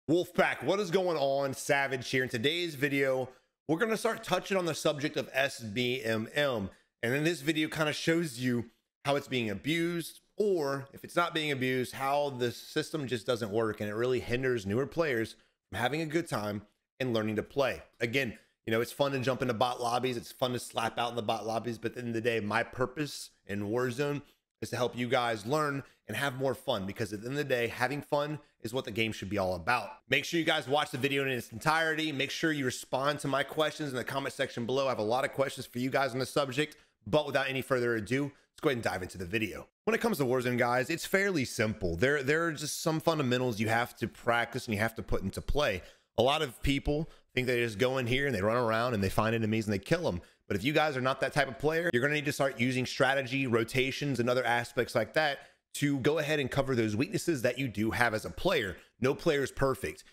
Wolfpack, what is going on? Savage here. In today's video, we're going to start touching on the subject of SBMM. And in this video kind of shows you how it's being abused, or if it's not being abused, how the system just doesn't work. And it really hinders newer players from having a good time and learning to play. Again, you know, it's fun to jump into bot lobbies. It's fun to slap out in the bot lobbies. But at the end of the day, my purpose in Warzone is to help you guys learn and have more fun, because at the end of the day, having fun is what the game should be all about. Make sure you guys watch the video in its entirety. Make sure you respond to my questions in the comment section below. I have a lot of questions for you guys on the subject, but without any further ado, let's go ahead and dive into the video. When it comes to Warzone, guys, it's fairly simple. There are just some fundamentals you have to practice and you have to put into play. A lot of people think they just go in here and they run around and they find enemies and they kill them. But if you guys are not that type of player, you're going to need to start using strategy, rotations, and other aspects like that to go ahead and cover those weaknesses that you do have as a player. No player is perfect.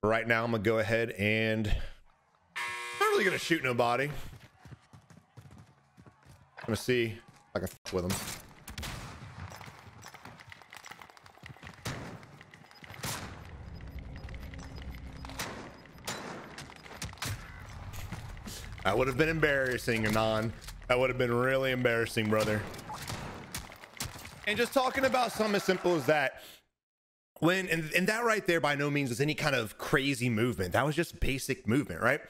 But right now, I'm going to go ahead and I'm not really going to shoot nobody. I'm going to see if I can f with them. That would have been embarrassing, Anon. That would have been really embarrassing, brother. And just talking about something as simple as that, and that right there by no means was any kind of crazy movement. That was just basic movement, right?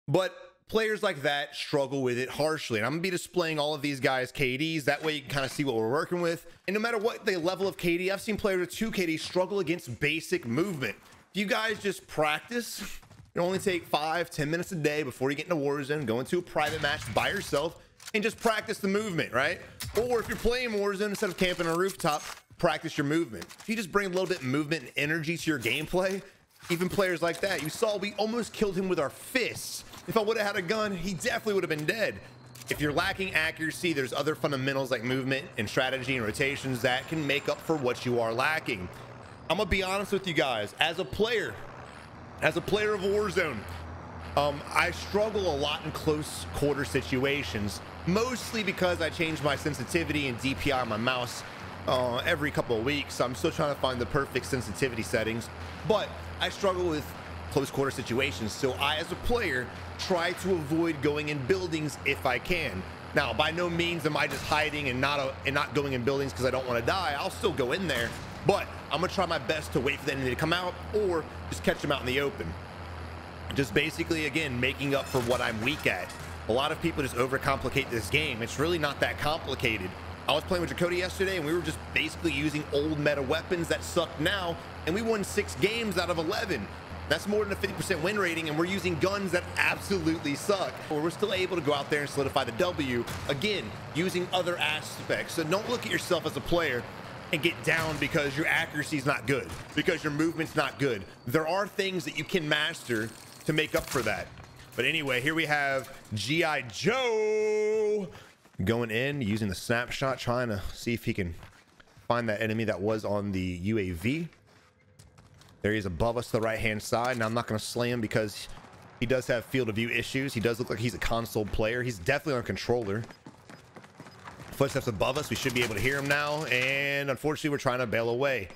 But players like that struggle with it harshly. And I'm gonna be displaying all of these guys' KDs. That way you can kind of see what we're working with. And no matter what the level of KD, I've seen players with 2 KDs struggle against basic movement. If you guys just practice, it only take 5-10 minutes a day before you get into Warzone, go into a private match by yourself and just practice the movement, right? Or if you're playing Warzone, instead of camping on a rooftop, practice your movement. If you just bring a little bit of movement and energy to your gameplay, even players like that, you saw we almost killed him with our fists. If I would have had a gun, he definitely would have been dead. If you're lacking accuracy, there's other fundamentals like movement and strategy and rotations that can make up for what you are lacking. I'm gonna be honest with you guys, as a player of Warzone, I struggle a lot in close quarter situations, mostly because I change my sensitivity and DPI on my mouse every couple of weeks. So I'm still trying to find the perfect sensitivity settings, but I struggle with close quarter situations. So I, as a player, try to avoid going in buildings if I can. Now, by no means am I just hiding and not going in buildings because I don't want to die. I'll still go in there, but I'm gonna try my best to wait for the enemy to come out or just catch them out in the open. Just basically, again, making up for what I'm weak at. A lot of people just overcomplicate this game. It's really not that complicated. I was playing with Jacoby yesterday and we were just basically using old meta weapons that suck now, and we won 6 games out of 11. That's more than a 50% win rating, and we're using guns that absolutely suck. But we're still able to go out there and solidify the W, again, using other aspects. So don't look at yourself as a player and get down because your accuracy is not good, because your movement's not good. There are things that you can master to make up for that. But anyway, here we have G.I. Joe going in, using the snapshot, trying to see if he can find that enemy that was on the UAV. There he is above us to the right-hand side. Now, I'm not going to slay him because he does have field of view issues. He does look like he's a console player. He's definitely on a controller. Footsteps above us. We should be able to hear him now. And unfortunately, we're trying to bail away.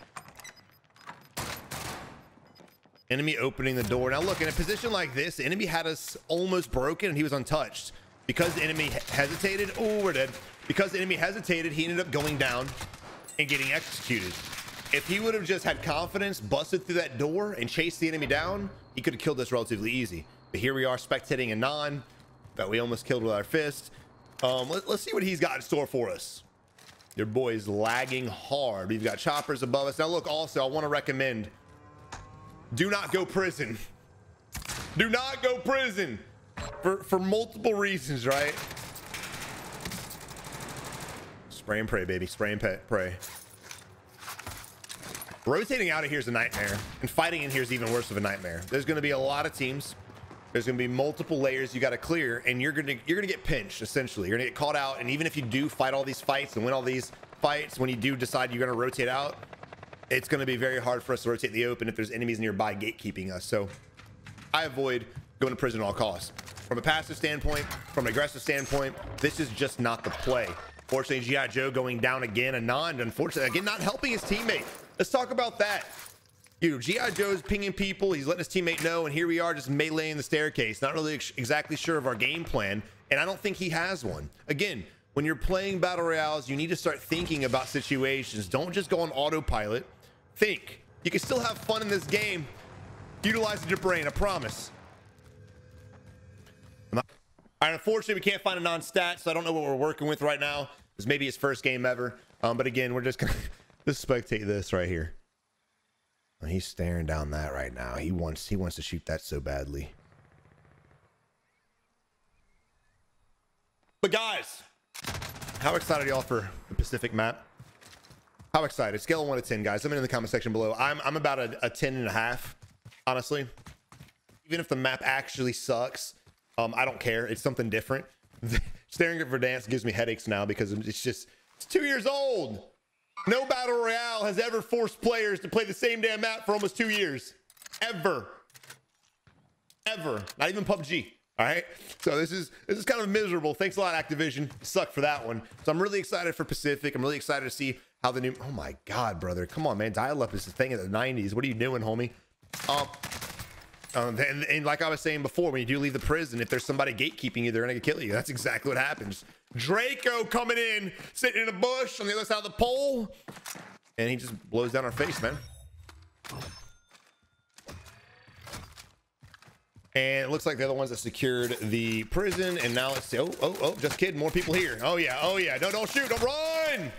Enemy opening the door. Now, look, in a position like this, the enemy had us almost broken and he was untouched. Because the enemy hesitated. Oh, we're dead. Because the enemy hesitated, he ended up going down and getting executed. If he would have just had confidence, busted through that door and chased the enemy down, he could have killed us relatively easy. But here we are spectating a non that we almost killed with our fist. Let's see what he's got in store for us. Your boy's lagging hard. We've got choppers above us. Now look, also, I want to recommend, do not go prison. Do not go prison for multiple reasons, right? Spray and pray, baby. Spray and pray. Rotating out of here is a nightmare, and fighting in here is even worse of a nightmare. There's going to be a lot of teams. There's going to be multiple layers you got to clear, and you're going to get pinched. Essentially, you're going to get caught out. And even if you do fight all these fights and win all these fights, when you do decide you're going to rotate out, it's going to be very hard for us to rotate the open if there's enemies nearby gatekeeping us. So I avoid going to prison at all costs. From a passive standpoint, from an aggressive standpoint, this is just not the play. Fortunately, G.I. Joe going down again, and unfortunately, again, not helping his teammate. Let's talk about that. G.I. Joe's pinging people. He's letting his teammate know, and here we are just meleeing the staircase. Not really exactly sure of our game plan, and I don't think he has one. Again, when you're playing battle royales, you need to start thinking about situations. Don't just go on autopilot. Think. You can still have fun in this game utilizing your brain, I promise. All right, unfortunately, we can't find a non-stat, so I don't know what we're working with right now. This may be his first game ever. But again, we're just gonna just spectate this right here. He's staring down that right now. He wants to shoot that so badly. But guys, how excited are y'all for the Pacific map? How excited? Scale of 1 to 10, guys. Let me know in the comment section below. I'm about a 10.5, honestly. Even if the map actually sucks, I don't care. It's something different. Staring at Verdansk gives me headaches now because it's 2 years old. No battle royale has ever forced players to play the same damn map for almost 2 years. Ever. Not even PUBG. All right. So this is kind of miserable. Thanks a lot, Activision. Suck for that one. So I'm really excited for Pacific. I'm really excited to see how the new, oh my God, brother. Come on, man. Dial up is the thing of the 90s. What are you doing, homie? And like I was saying before, when you do leave the prison, if there's somebody gatekeeping you, they're gonna kill you. That's exactly what happens. Draco coming in, sitting in a bush on the other side of the pole, and he just blows down our face, man. And it looks like they're the ones that secured the prison. And now let's see. Oh, just kidding. More people here. Oh yeah. Don't shoot. Don't run.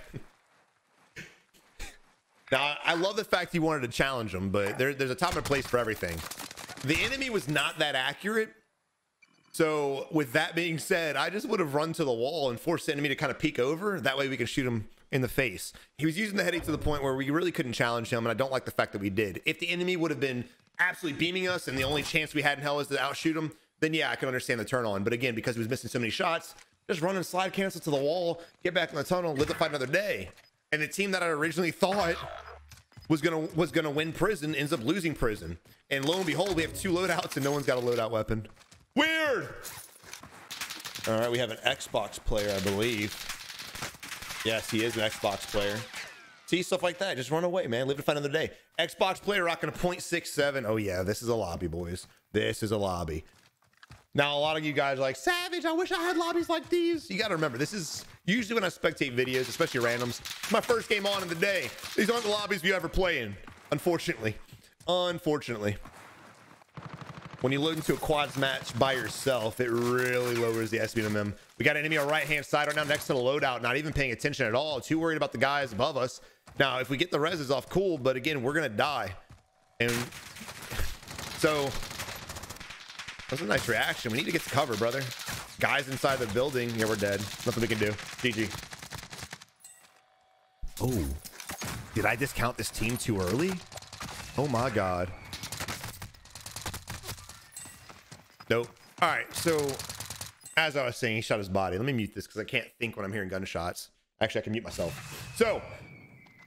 Now, I love the fact he wanted to challenge him, but there's a time and a place for everything. The enemy was not that accurate. So with that being said, I just would have run to the wall and forced the enemy to kind of peek over. That way we can shoot him in the face. He was using the headache to the point where we really couldn't challenge him. And I don't like the fact that we did. If the enemy would have been absolutely beaming us and the only chance we had in hell was to outshoot him, then yeah, I can understand the turn on. But again, because he was missing so many shots, just run and slide cancel to the wall, get back in the tunnel, live to fight another day. And the team that I originally thought was gonna win prison ends up losing prison. And lo and behold, we have 2 loadouts and no one's got a loadout weapon. Weird. All right, we have an Xbox player, I believe. Yes, he is an Xbox player. See, stuff like that. Just run away, man. Live to fight another day. Xbox player rocking a .67. Oh yeah, this is a lobby, boys. This is a lobby. Now, a lot of you guys are like, Savage, I wish I had lobbies like these. You got to remember, this is usually when I spectate videos, especially randoms, my first game on in the day. These aren't the lobbies you ever play in, unfortunately. Unfortunately. When you load into a quads match by yourself, it really lowers the SBMM. We got an enemy on the right-hand side right now next to the loadout, not even paying attention at all. Too worried about the guys above us. Now, if we get the reses off, cool, but again, we're going to die. And so that's a nice reaction. We need to get to cover, brother. Guys inside the building. Yeah, we're dead. Nothing we can do. GG. Oh, did I discount this team too early? Oh my God. Nope. All right. So as I was saying, he shot his body. Let me mute this because I can't think when I'm hearing gunshots. Actually, I can mute myself. So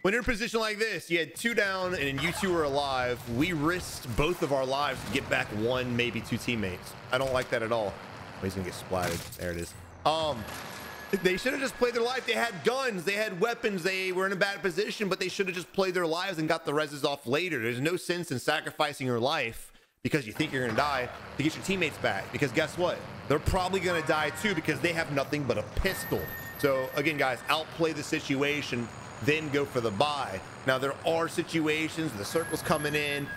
when you're in a position like this, you had 2 down and you 2 were alive. We risked both of our lives to get back 1, maybe 2 teammates. I don't like that at all. Oh, he's gonna get splatted. There it is. They should have just played their life. They had guns, they had weapons, they were in a bad position, but they should have just played their lives and got the reses off later. There's no sense in sacrificing your life because you think you're gonna die to get your teammates back. Because guess what? They're probably gonna die too because they have nothing but a pistol. So again, guys, outplay the situation, then go for the buy. Now there are situations, the circle's coming in,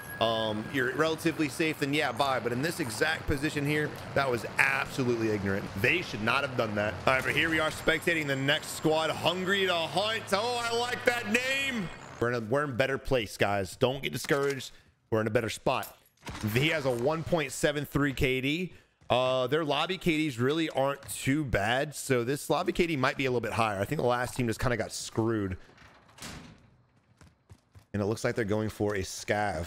you're relatively safe, then yeah, buy. But in this exact position here, that was absolutely ignorant. They should not have done that. All right, but here we are spectating the next squad, Hungry to Hunt. Oh, I like that name. We're in better place, guys. Don't get discouraged. We're in a better spot. He has a 1.73 KD. Their lobby KDs really aren't too bad. So this lobby KD might be a little bit higher. I think the last team just kind of got screwed. And it looks like they're going for a scav.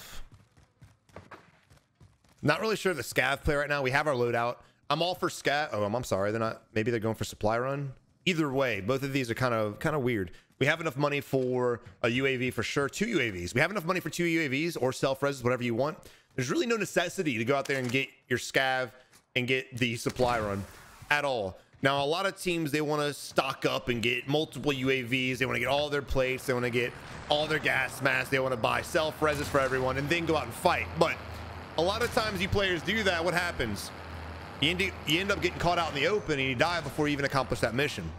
Not really sure the scav play right now. We have our loadout. I'm all for scav. Oh, I'm sorry. They're not. Maybe they're going for supply run. Either way, both of these are kind of weird. We have enough money for a UAV for sure. 2 UAVs. We have enough money for 2 UAVs or self-res, whatever you want. There's really no necessity to go out there and get your scav and get the supply run at all. Now, a lot of teams, they want to stock up and get multiple UAVs. They want to get all their plates. They want to get all their gas masks. They want to buy self-reses for everyone and then go out and fight. But a lot of times you players do that. What happens? You end up getting caught out in the open and you die before you even accomplish that mission.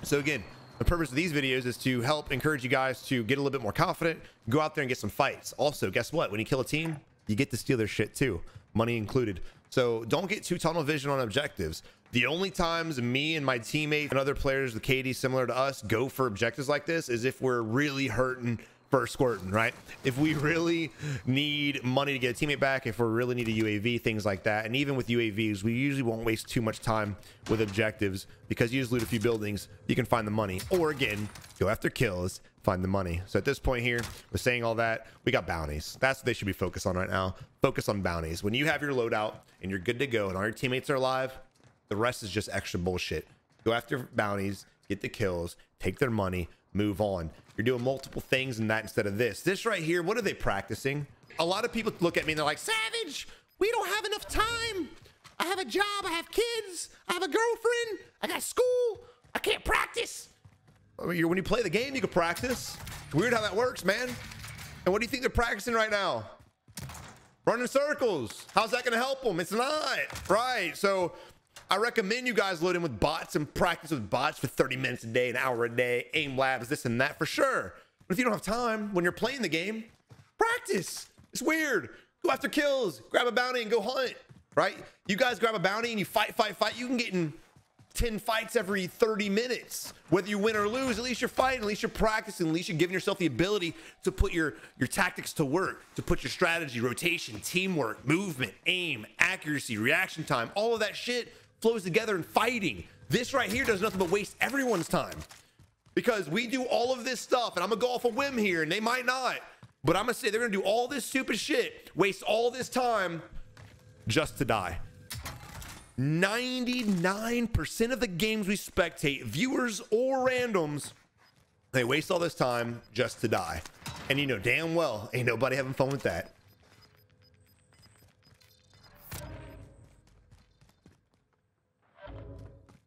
So again, the purpose of these videos is to help encourage you guys to get a little bit more confident, go out there and get some fights. Also, guess what? When you kill a team, you get to steal their shit too, money included. So don't get too tunnel vision on objectives. The only times me and my teammates and other players with KD similar to us go for objectives like this is if we're really hurting for squirting, right? If we really need money to get a teammate back, if we really need a UAV, things like that. And even with UAVs, we usually won't waste too much time with objectives because you just loot a few buildings, you can find the money. Or again, go after kills, find the money. So at this point here, we're saying all that, we got bounties. That's what they should be focused on right now. Focus on bounties. When you have your loadout and you're good to go and all your teammates are alive, the rest is just extra bullshit. Go after bounties, get the kills, take their money, move on. You're doing multiple things in that instead of this. This right here, what are they practicing? A lot of people look at me and they're like, Savage, we don't have enough time. I have a job, I have kids, I have a girlfriend, I got school, I can't practice. I mean, when you play the game, you can practice. Weird how that works, man. And what do you think they're practicing right now? Running circles. How's that gonna help them? It's not, right? So I recommend you guys load in with bots and practice with bots for 30 minutes a day, an hour a day, aim labs, this and that for sure. But if you don't have time when you're playing the game, practice. It's weird. Go after kills, grab a bounty and go hunt, right? You guys grab a bounty and you fight. You can get in 10 fights every 30 minutes. Whether you win or lose, at least you're fighting, at least you're practicing, at least you're giving yourself the ability to put your tactics to work, to put your strategy, rotation, teamwork, movement, aim, accuracy, reaction time, all of that shit flows together in fighting. This right here does nothing but waste everyone's time because we do all of this stuff, and I'm gonna go off a whim here and they might not, but I'm gonna say they're gonna do all this stupid shit, waste all this time just to die. 99% of the games we spectate, viewers or randoms, they waste all this time just to die. And you know damn well ain't nobody having fun with that.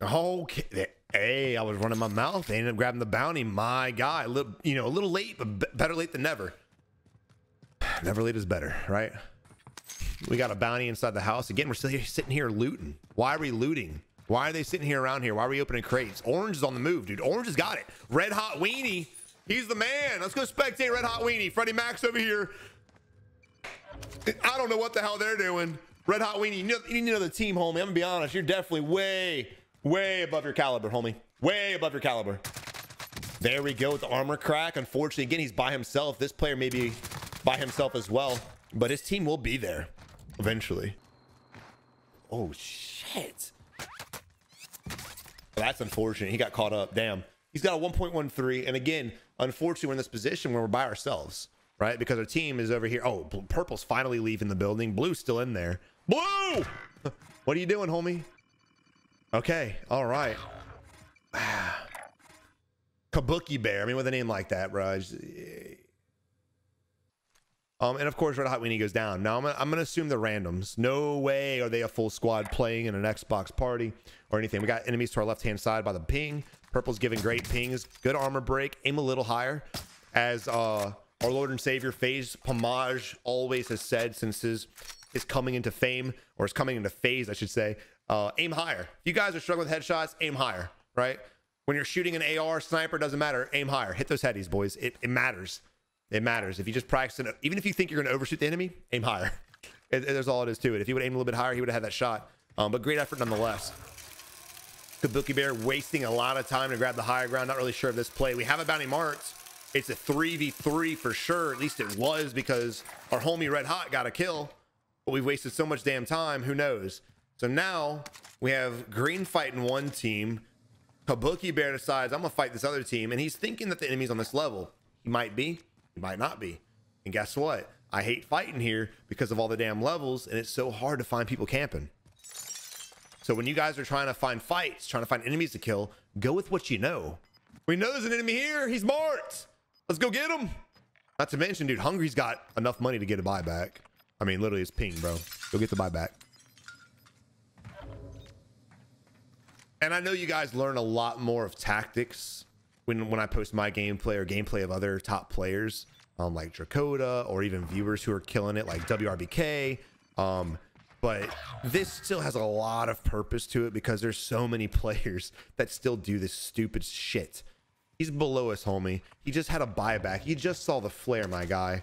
Okay, hey, I was running my mouth. They ended up grabbing the bounty. My guy, a little late, but better late than never. Never late is better, right? We got a bounty inside the house. Again, we're still here, sitting here looting. Why are we looting? Why are they sitting here around here? Why are we opening crates? Orange is on the move, dude. Orange has got it. Red Hot Weenie, he's the man. Let's go spectate Red Hot Weenie. Freddie Mac's over here. I don't know what the hell they're doing. Red Hot Weenie, you need to know the team, homie. I'm gonna be honest. You're definitely way above your caliber, homie. Way above your caliber. There we go with the armor crack. Unfortunately, again, he's by himself. This player may be by himself as well, but his team will be there eventually. Oh, shit. That's unfortunate. He got caught up. Damn. He's got a 1.13. And again, unfortunately, we're in this position where we're by ourselves, right? Because our team is over here. Oh, purple's finally leaving the building. Blue's still in there. Blue! What are you doing, homie? Okay. All right. Kabuki Bear. I mean, with a name like that, bro. And of course, Red Hot Weenie goes down. Now, I'm gonna assume they're randoms. No way are they a full squad playing in an Xbox party or anything. We got enemies to our left-hand side by the ping. Purple's giving great pings. Good armor break. Aim a little higher. As our Lord and Savior, FaZe Pomage, always has said since his coming into fame, or his coming into phase, I should say, aim higher. If you guys are struggling with headshots, aim higher, right? When you're shooting an AR, sniper, doesn't matter. Aim higher. Hit those headies, boys. It matters. It matters. If you just practice it, even if you think you're going to overshoot the enemy, aim higher. There's all it is to it. If he would aim a little bit higher, he would have had that shot. But great effort nonetheless. Kabuki Bear wasting a lot of time to grab the higher ground. Not really sure of this play. We have a bounty marked. It's a 3v3 for sure. At least it was, because our homie Red Hot got a kill. But we've wasted so much damn time. Who knows? So now we have green fighting one team. Kabuki Bear decides, I'm going to fight this other team. And he's thinking that the enemy's on this level. He might be. He might not be. And guess what? I hate fighting here because of all the damn levels, and it's so hard to find people camping. So when you guys are trying to find fights, trying to find enemies to kill, go with what you know. We know there's an enemy here. He's marked. Let's go get him. Not to mention, dude, Hungry's got enough money to get a buyback. I mean, literally, it's ping, bro. Go get the buyback. And I know you guys learn a lot more of tactics when I post my gameplay or gameplay of other top players, like Drakota, or even viewers who are killing it, like WRBK. But this still has a lot of purpose to it because there's so many players that still do this stupid shit. He's below us, homie. He just had a buyback. You just saw the flare, my guy.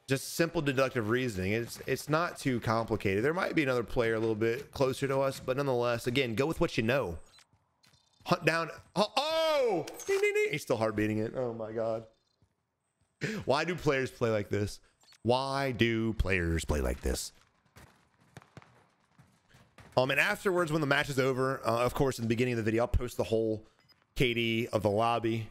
Just simple deductive reasoning. It's not too complicated. There might be another player a little bit closer to us, but nonetheless, again, go with what you know. Hunt down. Oh! Ding, ding, ding. He's still heart beating it. Oh my God. Why do players play like this? Why do players play like this? And afterwards, when the match is over, of course, in the beginning of the video, I'll post the whole KD of the lobby.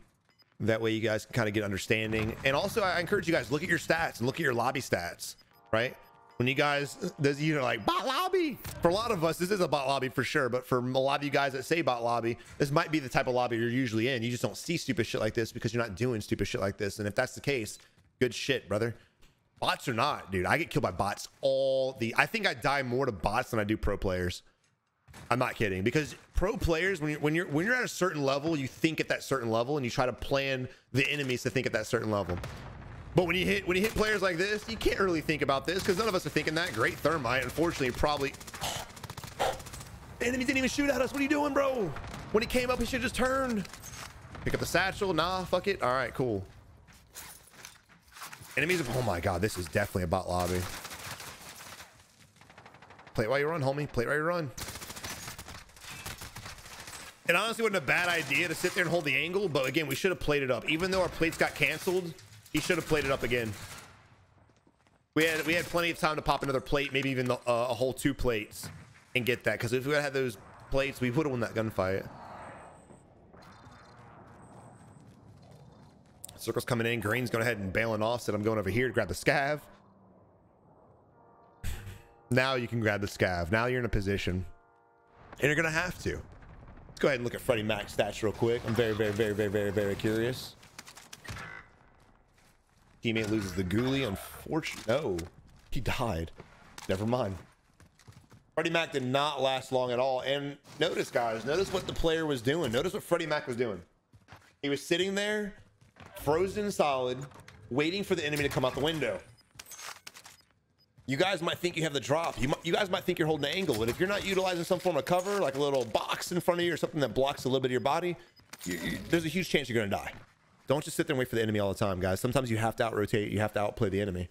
That way you guys can kind of get understanding. And also, I encourage you guys, look at your stats and look at your lobby stats, right? When you guys, you're like, bot lobby. For a lot of us, this is a bot lobby for sure. But for a lot of you guys that say bot lobby, this might be the type of lobby you're usually in. You just don't see stupid shit like this because you're not doing stupid shit like this. And if that's the case, good shit, brother. Bots or not, dude, I get killed by bots I think I die more to bots than I do pro players. I'm not kidding, because pro players, when you're at a certain level, you think at that certain level and you try to plan the enemies to think at that certain level. But when you hit players like this, you can't really think about this because none of us are thinking that. Great thermite, unfortunately, probably. The enemy didn't even shoot at us. What are you doing, bro? When he came up, he should have just turned. Pick up the satchel. Nah, fuck it. All right, cool. Enemies. Oh my God, this is definitely a bot lobby. Play it while you run, homie. Play it while you run. It honestly wasn't a bad idea to sit there and hold the angle, but again, we should have played it up. Even though our plates got canceled, he should have played it up again. We had plenty of time to pop another plate, maybe even a whole 2 plates, and get that. Because if we had those plates, we would have won that gunfight. Circle's coming in. Green's going ahead and bailing off. Said I'm going over here to grab the scav. Now you can grab the scav. Now you're in a position, and you're gonna have to. Let's go ahead and look at Freddie Mac's stats real quick. I'm very curious. Teammate loses the ghoulie. Unfortunately, no, he died. Never mind. Freddie Mac did not last long at all. And notice, guys, notice what the player was doing. Notice what Freddie Mac was doing. He was sitting there, frozen solid, waiting for the enemy to come out the window. You guys might think you have the drop. You guys might think you're holding an angle, but if you're not utilizing some form of cover, like a little box in front of you or something that blocks a little bit of your body, there's a huge chance you're gonna die. Don't just sit there and wait for the enemy all the time, guys. Sometimes you have to out-rotate. You have to outplay the enemy.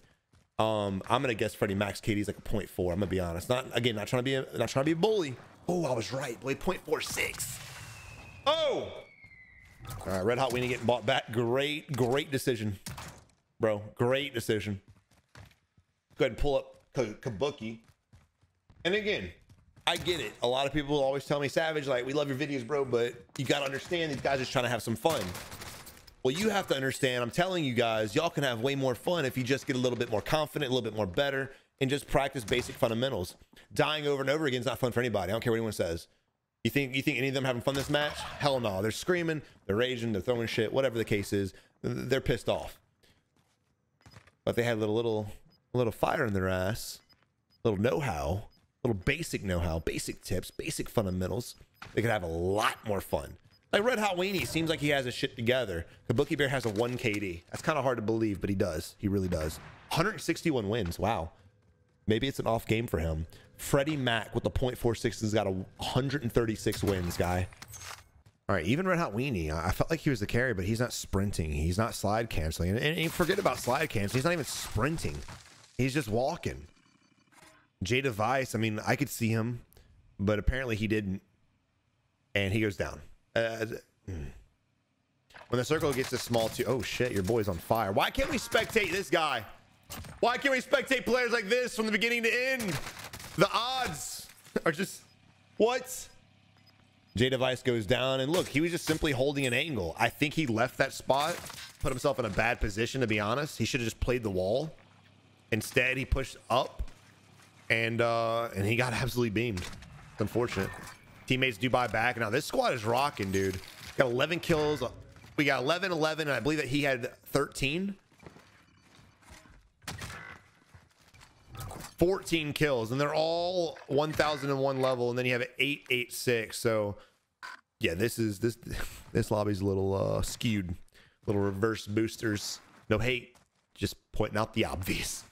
I'm gonna guess Freddie Mac's KD is like a 0.4. I'm gonna be honest. Not trying to be a bully. Oh, I was right. Boy, 0.46. Oh. All right, Red Hot Weenie getting bought back. Great decision, bro. Great decision. Go ahead and pull up Kabuki. And again, I get it. A lot of people always tell me, Savage, like, we love your videos, bro, but you got to understand these guys are just trying to have some fun. Well, you have to understand, I'm telling you guys, y'all can have way more fun if you just get a little bit more confident, a little bit more better, and just practice basic fundamentals. Dying over and over again is not fun for anybody. I don't care what anyone says. You think any of them having fun this match? Hell no. They're screaming, they're raging, they're throwing shit, whatever the case is. They're pissed off. But they had a little fire in their ass, little know-how, little basic know-how, basic tips, basic fundamentals. They could have a lot more fun. Like Red Hot Weenie seems like he has his shit together. Kabuki Bear has a 1 KD. That's kind of hard to believe, but he does. He really does. 161 wins. Wow. Maybe it's an off game for him. Freddie Mac with the 0.46 has got 136 wins, guy. All right, even Red Hot Weenie, I felt like he was the carry, but he's not sprinting. He's not slide canceling. And forget about slide canceling. He's not even sprinting. He's just walking. J Device, I mean, I could see him, but apparently he didn't. And he goes down. When the circle gets this small too, oh shit, your boy's on fire. Why can't we spectate this guy? Why can't we spectate players like this from the beginning to end? The odds are just, what? J Device goes down, and look, he was just simply holding an angle. I think he left that spot, put himself in a bad position, to be honest. He should have just played the wall. Instead, he pushed up, and he got absolutely beamed. It's unfortunate. Teammates do buy back. Now this squad is rocking, dude. Got 11 kills. We got 11, and I believe that he had 13. 14 kills, and they're all 1001 level, and then you have 886. So yeah, this lobby's a little skewed, little reverse boosters. No hate, just pointing out the obvious.